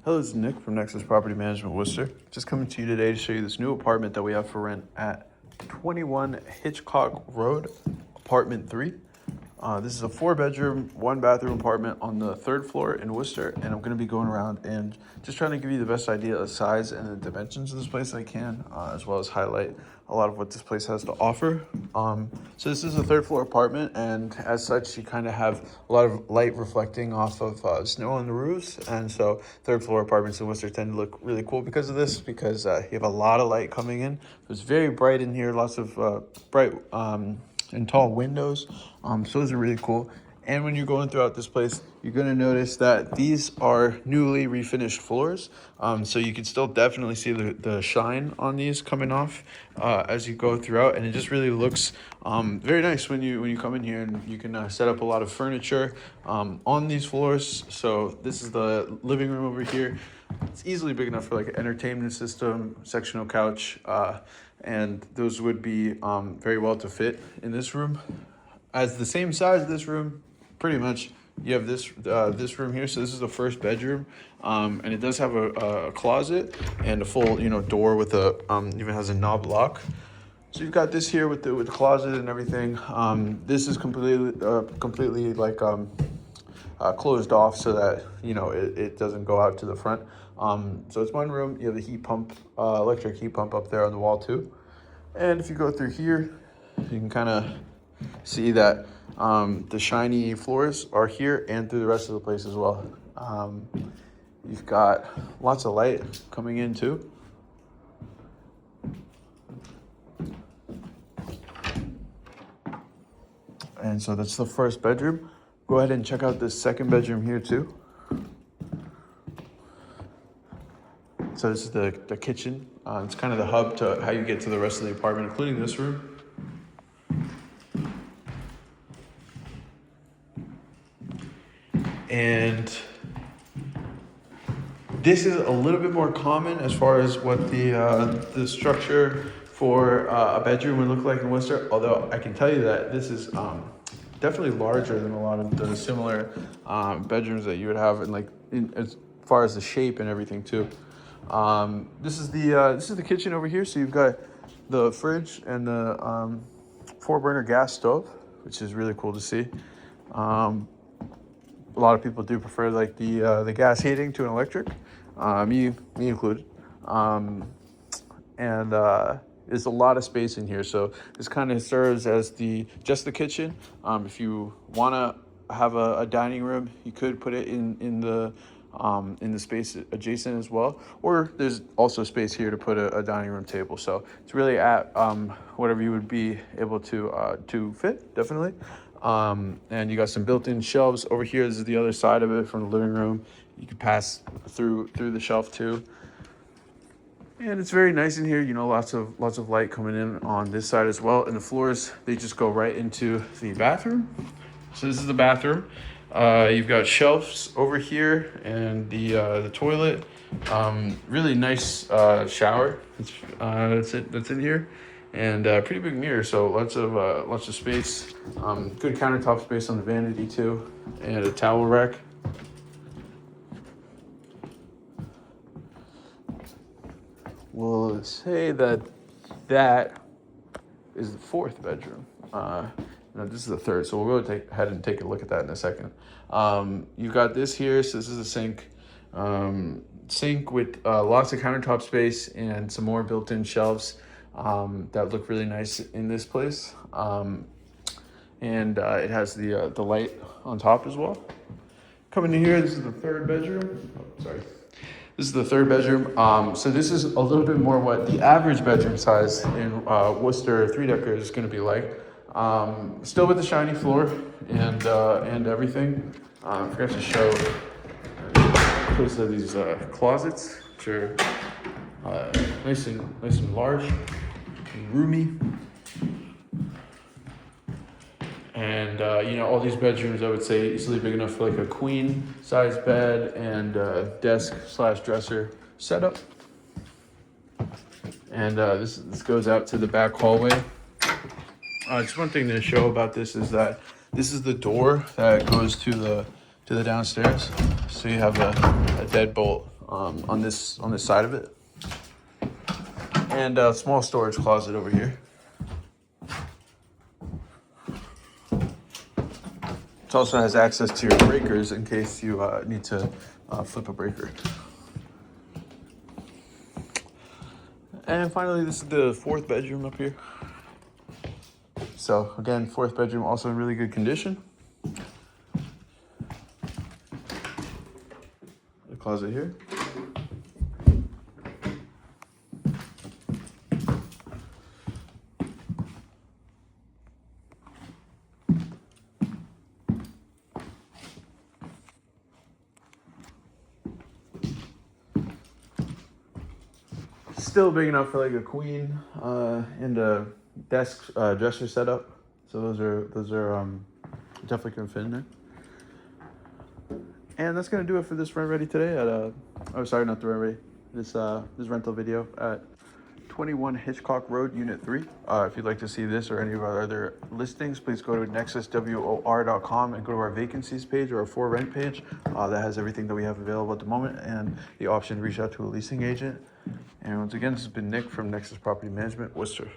Hello, this is Nick from Nexus Property Management, Worcester. Just coming to you today to show you this new apartment that we have for rent at 21 Hitchcock Road, apartment 3. This is a 4-bedroom, 1-bathroom apartment on the 3rd floor in Worcester, and I'm going to be going around and just trying to give you the best idea of size and the dimensions of this place I can, as well as highlight a lot of what this place has to offer. So this is a 3rd floor apartment, and as such, you kind of have a lot of light reflecting off of snow on the roofs, and so 3rd floor apartments in Worcester tend to look really cool because of this, because you have a lot of light coming in. It's very bright in here, lots of bright and tall windows, so those are really cool. And when you're going throughout this place, you're going to notice that these are newly refinished floors, so you can still definitely see the shine on these coming off as you go throughout, and it just really looks very nice when you come in here, and you can set up a lot of furniture on these floors. So this is the living room over here. It's easily big enough for like an entertainment system, sectional couch, and those would be very well to fit in this room. As the same size of this room, pretty much, you have this room here. So this is the first bedroom, and it does have a closet and a full door with a even has a knob lock. So you've got this here with the closet and everything. This is completely like closed off so that it doesn't go out to the front. So it's one room. You have the heat pump, electric heat pump up there on the wall too. And if you go through here, you can kind of see that the shiny floors are here and through the rest of the place as well. You've got lots of light coming in too. And so that's the first bedroom. Go ahead and check out this second bedroom here too. So this is the kitchen. It's kind of the hub to how you get to the rest of the apartment, including this room. And this is a little bit more common as far as what the structure for a bedroom would look like in Worcester. Although I can tell you that this is definitely larger than a lot of the similar bedrooms that you would have, and as far as the shape and everything too. This is the kitchen over here. So you've got the fridge and the 4-burner gas stove, which is really cool to see. A lot of people do prefer like the gas heating to an electric, me included. And there's a lot of space in here, so this kind of serves as just the kitchen. If you want to have a dining room, you could put it in the space adjacent as well, or there's also space here to put a dining room table. So it's really at whatever you would be able to fit, definitely. And you got some built-in shelves over here. This is the other side of it from the living room. You can pass through the shelf too. And it's very nice in here. Lots of light coming in on this side as well. And the floors, they just go right into the bathroom. So this is the bathroom. You've got shelves over here and the toilet. Really nice shower that's in here. And pretty big mirror, so lots of space. Good countertop space on the vanity too, and a towel rack. We'll say that is the 4th bedroom. No, this is the 3rd, so we'll go ahead and take a look at that in a second. You've got this here, so this is a sink. Sink with lots of countertop space and some more built-in shelves. That look really nice in this place, and it has the light on top as well. Coming in here, this is the 3rd bedroom. This is the 3rd bedroom. So this is a little bit more what the average bedroom size in Worcester 3-decker is going to be like. Still with the shiny floor and everything. I forgot to show close to these closets, which are nice and large and roomy. And all these bedrooms, I would say, easily big enough for like a queen size bed and desk/dresser setup. And this goes out to the back hallway. Just one thing to show about this is that this is the door that goes to the downstairs. So you have a deadbolt on this side of it, and a small storage closet over here. It also has access to your breakers in case you need to flip a breaker. And finally, this is the fourth bedroom up here. So again, fourth bedroom, also in really good condition. The closet here. Still big enough for like a queen and a desk dresser setup. So those are definitely can fit in there. And that's gonna do it for this rent ready today at oh sorry, not the rent ready. This rental video at 21 Hitchcock Road, Unit 3. If you'd like to see this or any of our other listings, please go to nexuswor.com and go to our vacancies page or our for rent page. That has everything that we have available at the moment and the option to reach out to a leasing agent. And once again, this has been Nick from Nexus Property Management, Worcester.